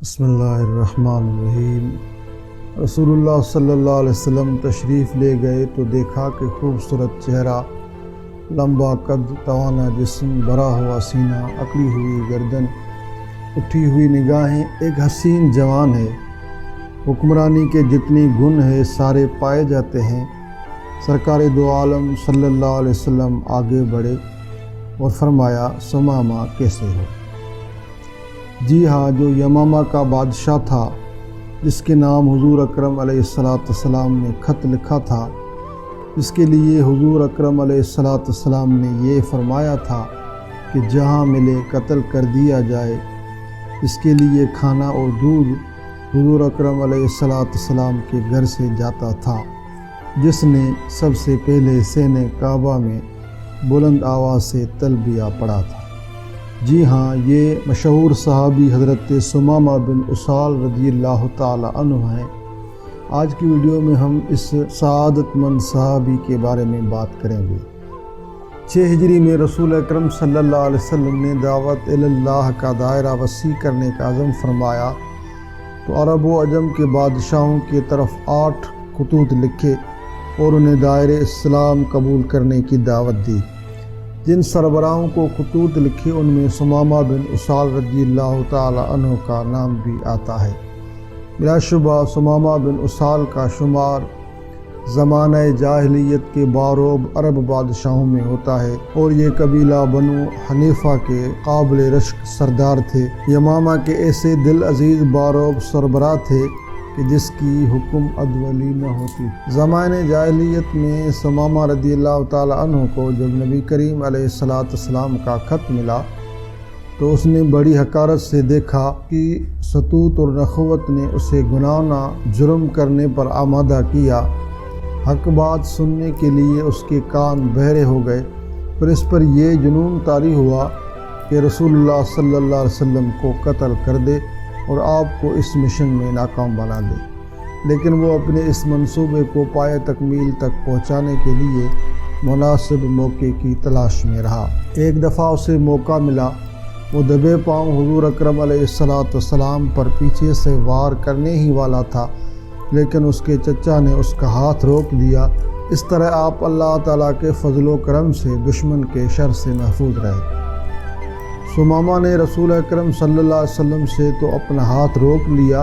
بسم اللہ الرحمن الرحیم۔ رسول اللہ صلی اللہ علیہ وسلم تشریف لے گئے تو دیکھا کہ خوبصورت چہرہ، لمبا قد، توانا جسم، بھرا ہوا سینہ، اکڑی ہوئی گردن، اٹھی ہوئی نگاہیں، ایک حسین جوان ہے۔ حکمرانی کے جتنی گن ہے سارے پائے جاتے ہیں۔ سرکار دو عالم صلی اللہ علیہ وسلم آگے بڑھے اور فرمایا، سمامہ کیسے ہو؟ جی ہاں، جو یمامہ کا بادشاہ تھا، جس کے نام حضور اکرم علیہ السلام نے خط لکھا تھا، جس کے لیے حضور اکرم علیہ السلام نے یہ فرمایا تھا کہ جہاں ملے قتل کر دیا جائے، جس کے لیے کھانا اور دودھ حضور اکرم علیہ السلام کے گھر سے جاتا تھا، جس نے سب سے پہلے سین کعبہ میں بلند آواز سے تلبیہ پڑھا تھا۔ جی ہاں، یہ مشہور صحابی حضرت ثمامہ بن اسال رضی اللہ تعالی عنہ ہیں۔ آج کی ویڈیو میں ہم اس سعادت مند صحابی کے بارے میں بات کریں گے۔ 6 ہجری میں رسول اکرم صلی اللہ علیہ وسلم نے دعوت اللہ کا دائرہ وسیع کرنے کا عزم فرمایا تو عرب و عجم کے بادشاہوں کی طرف 8 خطوط لکھے اور انہیں دائرہ اسلام قبول کرنے کی دعوت دی۔ جن سربراہوں کو خطوط لکھے ان میں ثمامہ بن اسال رضی اللہ تعالی عنہ کا نام بھی آتا ہے۔ بلا شبہ ثمامہ بن اسال کا شمار زمانہ جاہلیت کے باروب عرب بادشاہوں میں ہوتا ہے اور یہ قبیلہ بنو حنیفہ کے قابل رشک سردار تھے۔ یمامہ کے ایسے دل عزیز باروب سربراہ تھے کہ جس کی حکم ادولی نہ ہوتی۔ زمانہ جاہلیت میں ثمامہ رضی اللہ تعالی عنہ کو جب نبی کریم علیہ السلام کا خط ملا تو اس نے بڑی حقارت سے دیکھا کہ ستوت اور نخوت نے اسے گناہانہ جرم کرنے پر آمادہ کیا۔ حق بات سننے کے لیے اس کے کان بہرے ہو گئے، پھر اس پر یہ جنون طاری ہوا کہ رسول اللہ صلی اللہ علیہ وسلم کو قتل کر دے اور آپ کو اس مشن میں ناکام بنا دے، لیکن وہ اپنے اس منصوبے کو پائے تکمیل تک پہنچانے کے لیے مناسب موقع کی تلاش میں رہا۔ ایک دفعہ اسے موقع ملا، وہ دبے پاؤں حضور اکرم علیہ السلام پر پیچھے سے وار کرنے ہی والا تھا، لیکن اس کے چچا نے اس کا ہاتھ روک دیا۔ اس طرح آپ اللہ تعالیٰ کے فضل و کرم سے دشمن کے شر سے محفوظ رہے۔ ثمامہ نے رسول اکرم صلی اللہ علیہ وسلم سے تو اپنا ہاتھ روک لیا،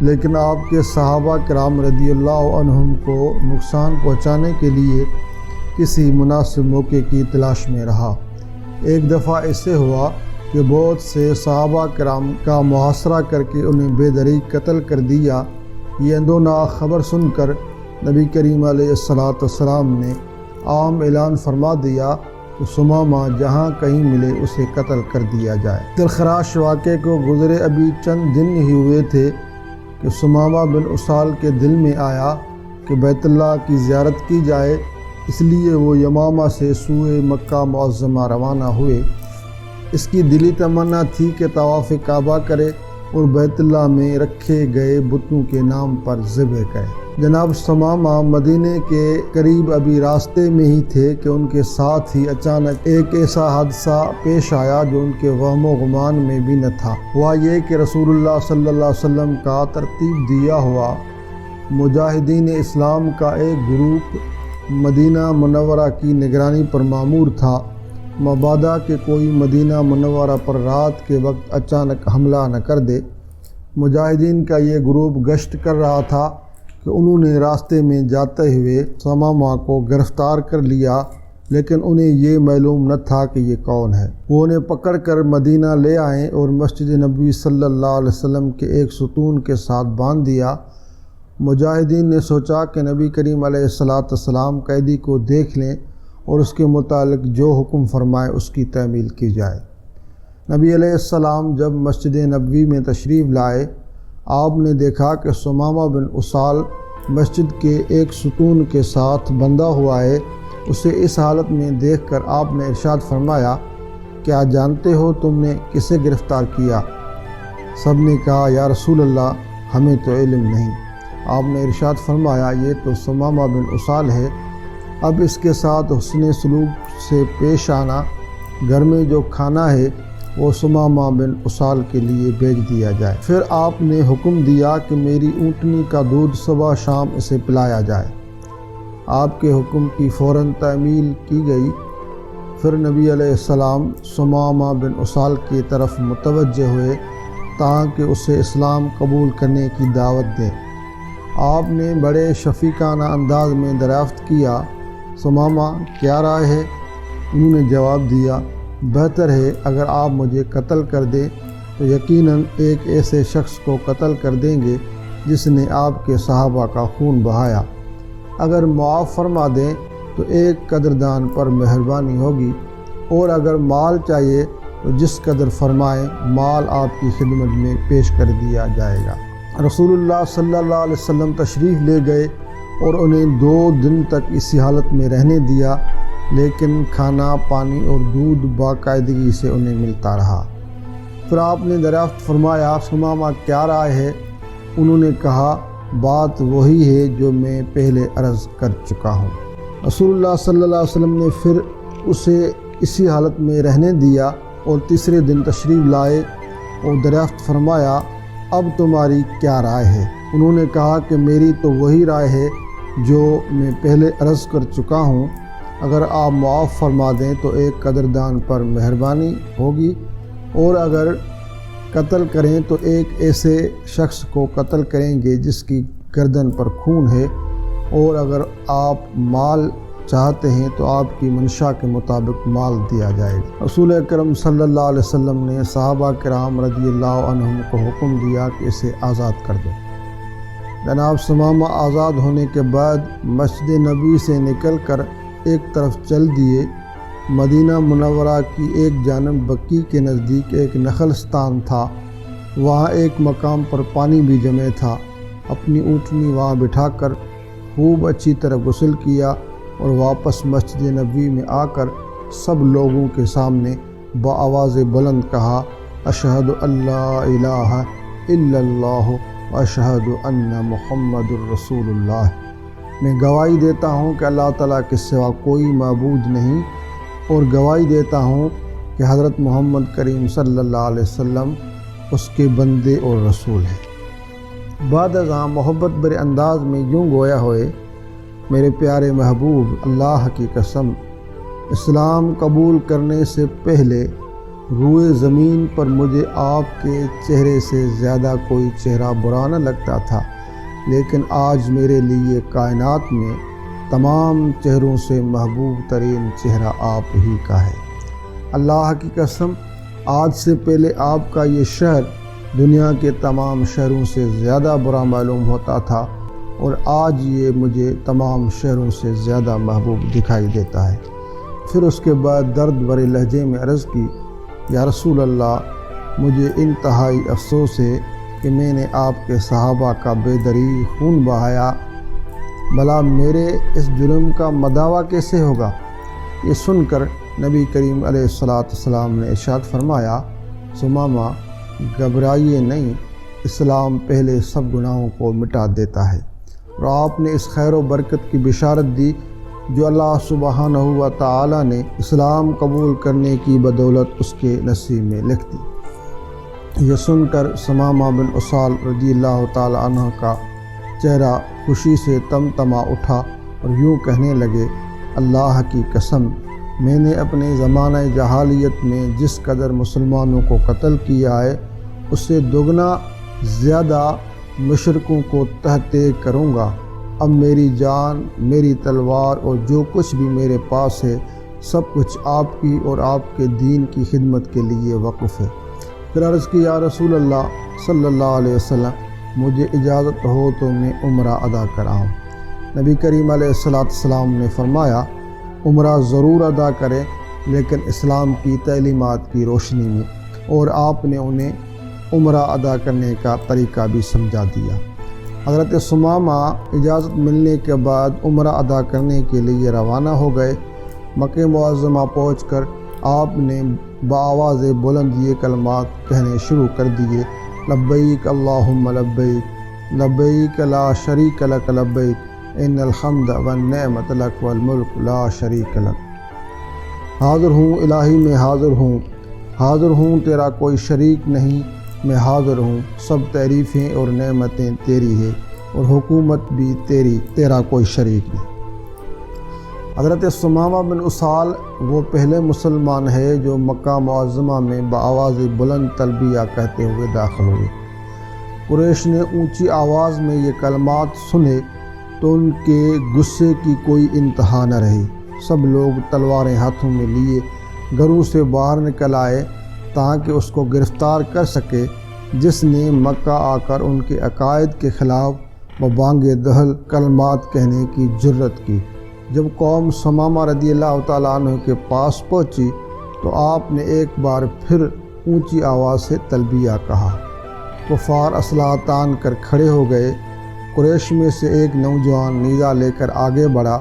لیکن آپ کے صحابہ کرام رضی اللہ عنہم کو نقصان پہنچانے کے لیے کسی مناسب موقع کی تلاش میں رہا۔ ایک دفعہ ایسے ہوا کہ بہت سے صحابہ کرام کا محاصرہ کر کے انہیں بے دریغ قتل کر دیا۔ یہ اندوناک خبر سن کر نبی کریم علیہ السلام نے عام اعلان فرما دیا کہ ثمامہ جہاں کہیں ملے اسے قتل کر دیا جائے۔ دلخراش واقعے کو گزرے ابھی چند دن ہی ہوئے تھے کہ ثمامہ بن اسال کے دل میں آیا کہ بیت اللہ کی زیارت کی جائے، اس لیے وہ یمامہ سے سوئے مکہ معظمہ روانہ ہوئے۔ اس کی دلی تمنا تھی کہ طواف کعبہ کرے اور بیت اللہ میں رکھے گئے بتوں کے نام پر ذبح کرے۔ جناب ثمامہ مدینے کے قریب ابھی راستے میں ہی تھے کہ ان کے ساتھ ہی اچانک ایک ایسا حادثہ پیش آیا جو ان کے وہم و گمان میں بھی نہ تھا۔ ہوا یہ کہ رسول اللہ صلی اللہ علیہ وسلم کا ترتیب دیا ہوا مجاہدین اسلام کا ایک گروپ مدینہ منورہ کی نگرانی پر مامور تھا، مبادا کہ کوئی مدینہ منورہ پر رات کے وقت اچانک حملہ نہ کر دے۔ مجاہدین کا یہ گروپ گشت کر رہا تھا کہ انہوں نے راستے میں جاتے ہوئے ثمامہ کو گرفتار کر لیا، لیکن انہیں یہ معلوم نہ تھا کہ یہ کون ہے۔ وہ انہیں پکڑ کر مدینہ لے آئے اور مسجد نبوی صلی اللہ علیہ وسلم کے ایک ستون کے ساتھ باندھ دیا۔ مجاہدین نے سوچا کہ نبی کریم علیہ السلام قیدی کو دیکھ لیں اور اس کے متعلق جو حکم فرمائے اس کی تعمیل کی جائے۔ نبی علیہ السلام جب مسجد نبوی میں تشریف لائے، آپ نے دیکھا کہ ثمامہ بن اسال مسجد کے ایک ستون کے ساتھ بندھا ہوا ہے۔ اسے اس حالت میں دیکھ کر آپ نے ارشاد فرمایا، کیا جانتے ہو تم نے کسے گرفتار کیا؟ سب نے کہا، یا رسول اللہ ہمیں تو علم نہیں۔ آپ نے ارشاد فرمایا، یہ تو ثمامہ بن اسال ہے، اب اس کے ساتھ حسن سلوک سے پیش آنا، گھر میں جو کھانا ہے وہ سمامہ بن اسال کے لیے بھیج دیا جائے۔ پھر آپ نے حکم دیا کہ میری اونٹنی کا دودھ صبح شام اسے پلایا جائے۔ آپ کے حکم کی فوراً تعمیل کی گئی۔ پھر نبی علیہ السلام سمامہ بن اسال کی طرف متوجہ ہوئے تاکہ اسے اسلام قبول کرنے کی دعوت دیں۔ آپ نے بڑے شفیقانہ انداز میں دریافت کیا، سمامہ کیا رائے ہے؟ انہوں نے جواب دیا، بہتر ہے اگر آپ مجھے قتل کر دیں تو یقیناً ایک ایسے شخص کو قتل کر دیں گے جس نے آپ کے صحابہ کا خون بہایا۔ اگر معاف فرما دیں تو ایک قدردان پر مہربانی ہوگی، اور اگر مال چاہیے تو جس قدر فرمائیں مال آپ کی خدمت میں پیش کر دیا جائے گا۔ رسول اللہ صلی اللہ علیہ وسلم تشریف لے گئے اور انہیں 2 دن تک اسی حالت میں رہنے دیا، لیکن کھانا پانی اور دودھ باقاعدگی سے انہیں ملتا رہا۔ پھر آپ نے دریافت فرمایا، سمامہ کیا رائے ہے؟ انہوں نے کہا، بات وہی ہے جو میں پہلے عرض کر چکا ہوں۔ رسول اللہ صلی اللہ علیہ وسلم نے پھر اسے اسی حالت میں رہنے دیا اور تیسرے دن تشریف لائے اور دریافت فرمایا، اب تمہاری کیا رائے ہے؟ انہوں نے کہا کہ میری تو وہی رائے ہے جو میں پہلے عرض کر چکا ہوں، اگر آپ معاف فرما دیں تو ایک قدردان پر مہربانی ہوگی، اور اگر قتل کریں تو ایک ایسے شخص کو قتل کریں گے جس کی گردن پر خون ہے، اور اگر آپ مال چاہتے ہیں تو آپ کی منشا کے مطابق مال دیا جائے گا۔ رسول اکرم صلی اللہ علیہ وسلم نے صحابہ کرام رضی اللہ عنہم کو حکم دیا کہ اسے آزاد کر دو۔ جناب سمامہ آزاد ہونے کے بعد مسجد نبی سے نکل کر ایک طرف چل دیے۔ مدینہ منورہ کی ایک جانب بقیع کے نزدیک ایک نخلستان تھا، وہاں ایک مقام پر پانی بھی جمع تھا۔ اپنی اونٹنی وہاں بٹھا کر خوب اچھی طرح غسل کیا اور واپس مسجد نبوی میں آ کر سب لوگوں کے سامنے بآواز بلند کہا، اشہد اللہ الہ الا اللہ و اشہد ان محمد الرسول اللہ۔ میں گواہی دیتا ہوں کہ اللہ تعالیٰ کے سوا کوئی معبود نہیں، اور گواہی دیتا ہوں کہ حضرت محمد کریم صلی اللہ علیہ وسلم اس کے بندے اور رسول ہیں۔ بعد ازاں محبت بھرے انداز میں یوں گویا ہوئے، میرے پیارے محبوب، اللہ کی قسم، اسلام قبول کرنے سے پہلے روئے زمین پر مجھے آپ کے چہرے سے زیادہ کوئی چہرہ برا نہ لگتا تھا، لیکن آج میرے لیے کائنات میں تمام چہروں سے محبوب ترین چہرہ آپ ہی کا ہے۔ اللہ کی قسم، آج سے پہلے آپ کا یہ شہر دنیا کے تمام شہروں سے زیادہ برا معلوم ہوتا تھا، اور آج یہ مجھے تمام شہروں سے زیادہ محبوب دکھائی دیتا ہے۔ پھر اس کے بعد درد بھرے لہجے میں عرض کی، یا رسول اللہ، مجھے انتہائی افسوس ہے کہ میں نے آپ کے صحابہ کا بے دریغ خون بہایا، بھلا میرے اس جرم کا مداوع کیسے ہوگا؟ یہ سن کر نبی کریم علیہ السلام نے ارشاد فرمایا، سمامہ گھبرائیے نہیں، اسلام پہلے سب گناہوں کو مٹا دیتا ہے۔ اور آپ نے اس خیر و برکت کی بشارت دی جو اللہ سبحانہ و تعالی نے اسلام قبول کرنے کی بدولت اس کے نصیب میں لکھ دی۔ یہ سن کر سمامہ بن اسال رضی اللہ تعالی عنہ کا چہرہ خوشی سے تمتما اٹھا اور یوں کہنے لگے، اللہ کی قسم، میں نے اپنے زمانہ جہالیت میں جس قدر مسلمانوں کو قتل کیا ہے، اس سے دوگنا زیادہ مشرکوں کو تحت کروں گا۔ اب میری جان، میری تلوار اور جو کچھ بھی میرے پاس ہے، سب کچھ آپ کی اور آپ کے دین کی خدمت کے لیے وقف ہے۔ پھر عرض کی، یا رسول اللہ صلی اللہ علیہ وسلم، مجھے اجازت ہو تو میں عمرہ ادا کراؤں۔ نبی کریم علیہ السلام نے فرمایا، عمرہ ضرور ادا کریں، لیکن اسلام کی تعلیمات کی روشنی میں، اور آپ نے انہیں عمرہ ادا کرنے کا طریقہ بھی سمجھا دیا۔ حضرت سمامہ اجازت ملنے کے بعد عمرہ ادا کرنے کے لیے روانہ ہو گئے۔ مکہ معظمہ پہنچ کر آپ نے بآواز بلند یہ کلمات کہنے شروع کر دیے، لبیک اللہم لبیک، لبیک لا شریک لک لبیک، ان الحمد والنعمت لک والملک لا شریک لک۔ حاضر ہوں الہی، میں حاضر ہوں، حاضر ہوں تیرا کوئی شریک نہیں، میں حاضر ہوں، سب تعریفیں اور نعمتیں تیری ہے اور حکومت بھی تیرا کوئی شریک نہیں۔ حضرت ثمامہ بن اسال وہ پہلے مسلمان ہے جو مکہ معظمہ میں بآواز بلند تلبیہ کہتے ہوئے داخل ہوئے۔ قریش نے اونچی آواز میں یہ کلمات سنے تو ان کے غصے کی کوئی انتہا نہ رہی۔ سب لوگ تلواریں ہاتھوں میں لیے گھروں سے باہر نکل آئے تاکہ اس کو گرفتار کر سکے جس نے مکہ آ کر ان کے عقائد کے خلاف بانگ دہل کلمات کہنے کی جرت کی۔ جب قوم ثمامہ رضی اللہ تعالیٰ عنہ کے پاس پہنچی تو آپ نے ایک بار پھر اونچی آواز سے تلبیہ کہا۔ کفار اسلحہ تان کر کھڑے ہو گئے۔ قریش میں سے ایک نوجوان نیزہ لے کر آگے بڑھا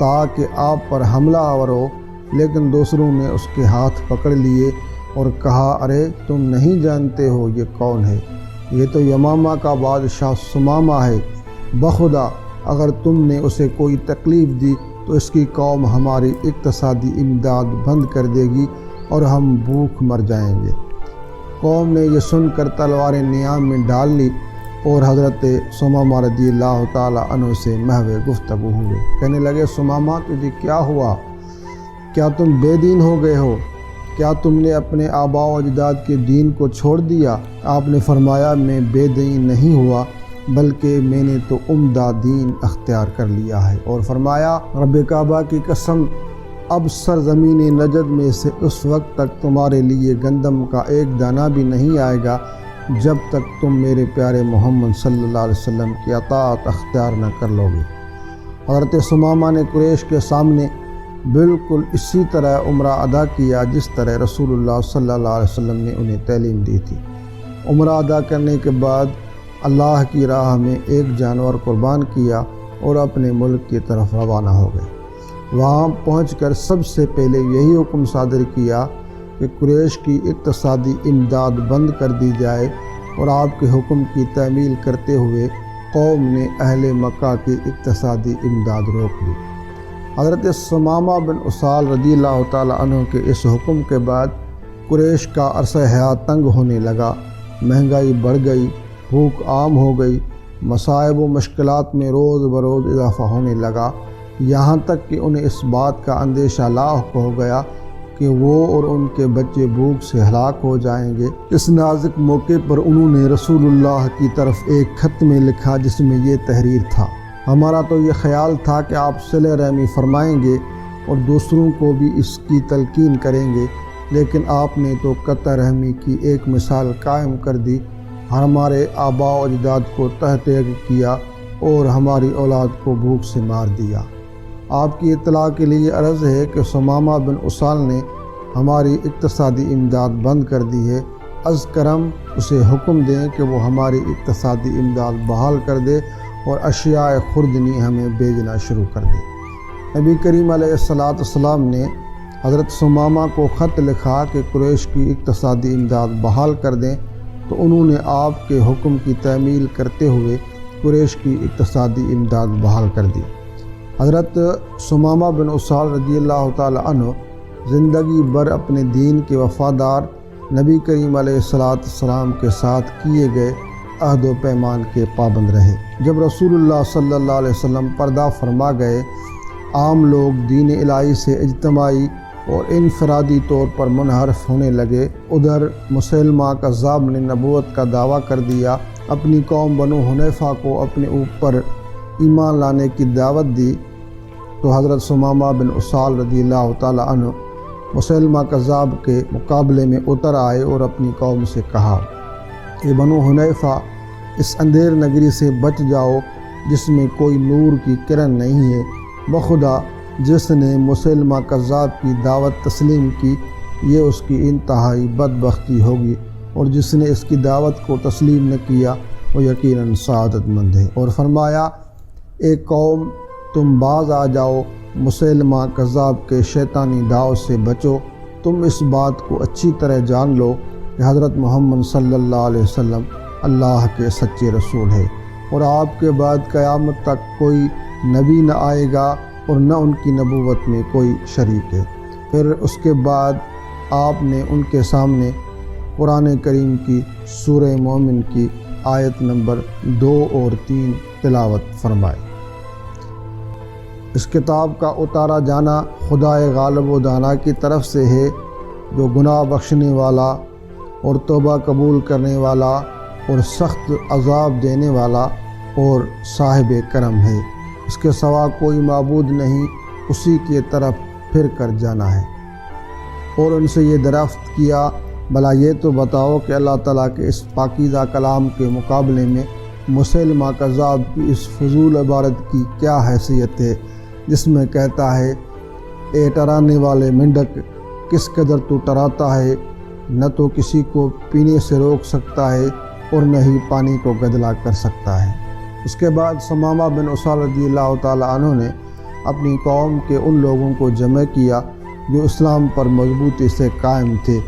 تاکہ آپ پر حملہ آور ہو، لیکن دوسروں نے اس کے ہاتھ پکڑ لیے اور کہا، ارے تم نہیں جانتے ہو یہ کون ہے؟ یہ تو یمامہ کا بادشاہ ثمامہ ہے۔ بخدا اگر تم نے اسے کوئی تکلیف دی تو اس کی قوم ہماری اقتصادی امداد بند کر دے گی اور ہم بھوک مر جائیں گے۔ قوم نے یہ سن کر تلواریں نیام میں ڈال لی اور حضرت ثمامہ رضی اللہ تعالیٰ عنہ سے محو گفتگو ہوئے۔ کہنے لگے، ثمامہ تجھے کیا ہوا؟ کیا تم بے دین ہو گئے ہو؟ کیا تم نے اپنے آباء و اجداد کے دین کو چھوڑ دیا؟ آپ نے فرمایا، میں بے دین نہیں ہوا بلکہ میں نے تو عمدہ دین اختیار کر لیا ہے، اور فرمایا، رب کعبہ کی قسم، اب سرزمین نجد میں سے اس وقت تک تمہارے لیے گندم کا ایک دانہ بھی نہیں آئے گا جب تک تم میرے پیارے محمد صلی اللہ علیہ وسلم کی اطاعت اختیار نہ کر لو گے۔ حضرت ثمامہ نے قریش کے سامنے بالکل اسی طرح عمرہ ادا کیا جس طرح رسول اللہ صلی اللہ علیہ وسلم نے انہیں تعلیم دی تھی۔ عمرہ ادا کرنے کے بعد اللہ کی راہ میں ایک جانور قربان کیا اور اپنے ملک کی طرف روانہ ہو گئے۔ وہاں پہنچ کر سب سے پہلے یہی حکم صادر کیا کہ قریش کی اقتصادی امداد بند کر دی جائے، اور آپ کے حکم کی تعمیل کرتے ہوئے قوم نے اہل مکہ کی اقتصادی امداد روک لی۔ حضرت ثمامہ بن اسال رضی اللہ تعالیٰ عنہ کے اس حکم کے بعد قریش کا عرصہ حیات تنگ ہونے لگا، مہنگائی بڑھ گئی، بھوک عام ہو گئی، مصائب و مشکلات میں روز بروز اضافہ ہونے لگا، یہاں تک کہ انہیں اس بات کا اندیشہ لاحق ہو گیا کہ وہ اور ان کے بچے بھوک سے ہلاک ہو جائیں گے۔ اس نازک موقع پر انہوں نے رسول اللہ کی طرف ایک خط میں لکھا جس میں یہ تحریر تھا، ہمارا تو یہ خیال تھا کہ آپ صلہ رحمی فرمائیں گے اور دوسروں کو بھی اس کی تلقین کریں گے، لیکن آپ نے تو قطع رحمی کی ایک مثال قائم کر دی، ہمارے آباء و اجداد کو تحقیق کیا اور ہماری اولاد کو بھوک سے مار دیا۔ آپ کی اطلاع کے لیے عرض ہے کہ ثمامہ بن اسال نے ہماری اقتصادی امداد بند کر دی ہے، از کرم اسے حکم دیں کہ وہ ہماری اقتصادی امداد بحال کر دے اور اشیاء خوردنی ہمیں بھیجنا شروع کر دے۔ نبی کریم علیہ السلام نے حضرت ثمامہ کو خط لکھا کہ قریش کی اقتصادی امداد بحال کر دیں، تو انہوں نے آپ کے حکم کی تعمیل کرتے ہوئے قریش کی اقتصادی امداد بحال کر دی۔ حضرت ثمامہ بن اسال رضی اللہ تعالی عنہ زندگی بھر اپنے دین کے وفادار، نبی کریم علیہ السلام کے ساتھ کیے گئے عہد و پیمان کے پابند رہے۔ جب رسول اللہ صلی اللہ علیہ وسلم پردہ فرما گئے، عام لوگ دین الہی سے اجتماعی اور انفرادی طور پر منحرف ہونے لگے۔ ادھر مسیلمہ کذاب نے نبوت کا دعویٰ کر دیا، اپنی قوم بنو حنیفہ کو اپنے اوپر ایمان لانے کی دعوت دی، تو حضرت ثمامہ بن اسال رضی اللہ تعالی عنہ مسیلمہ کذاب کے مقابلے میں اتر آئے اور اپنی قوم سے کہا کہ بنو حنیفہ، اس اندھیر نگری سے بچ جاؤ جس میں کوئی نور کی کرن نہیں ہے۔ بخدا جس نے مسیلمہ کذاب کی دعوت تسلیم کی، یہ اس کی انتہائی بدبختی ہوگی، اور جس نے اس کی دعوت کو تسلیم نہ کیا وہ یقیناً سعادت مند ہے۔ اور فرمایا، ایک قوم تم باز آ جاؤ، مسیلمہ کذاب کے شیطانی داؤ سے بچو۔ تم اس بات کو اچھی طرح جان لو کہ حضرت محمد صلی اللہ علیہ وسلم اللہ کے سچے رسول ہے، اور آپ کے بعد قیامت تک کوئی نبی نہ آئے گا اور نہ ان کی نبوت میں کوئی شریک ہے۔ پھر اس کے بعد آپ نے ان کے سامنے قرآن کریم کی سورہ مومن کی آیت نمبر 2 اور 3 تلاوت فرمائی۔ اس کتاب کا اتارا جانا خدائے غالب و دانا کی طرف سے ہے، جو گناہ بخشنے والا اور توبہ قبول کرنے والا اور سخت عذاب دینے والا اور صاحب کرم ہے۔ اس کے سوا کوئی معبود نہیں، اسی کی طرف پھر کر جانا ہے۔ اور ان سے یہ درخواست کیا، بھلا یہ تو بتاؤ کہ اللہ تعالیٰ کے اس پاکیزہ کلام کے مقابلے میں مسلمہ کذاب کی اس فضول عبارت کی کیا حیثیت ہے، جس میں کہتا ہے، اے ٹرانے والے مینڈک، کس قدر تو ٹراتا ہے، نہ تو کسی کو پینے سے روک سکتا ہے اور نہ ہی پانی کو گدلا کر سکتا ہے۔ اس کے بعد ثمامہ بن اسال رضی اللہ تعالیٰ عنہ نے اپنی قوم کے ان لوگوں کو جمع کیا جو اسلام پر مضبوطی سے قائم تھے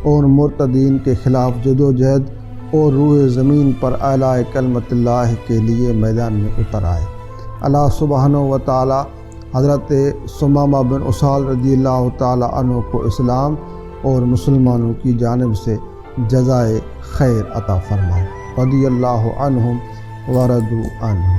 اور مرتدین کے خلاف جدوجہد اور روح زمین پر اعلاء کلمت اللہ کے لیے میدان میں اتر آئے۔ اللہ سبحانہ و تعالی حضرت ثمامہ بن اسال رضی اللہ تعالی عنہ کو اسلام اور مسلمانوں کی جانب سے جزائے خیر عطا فرمائے۔ رضی اللہ عنہم ورضوا عنہ۔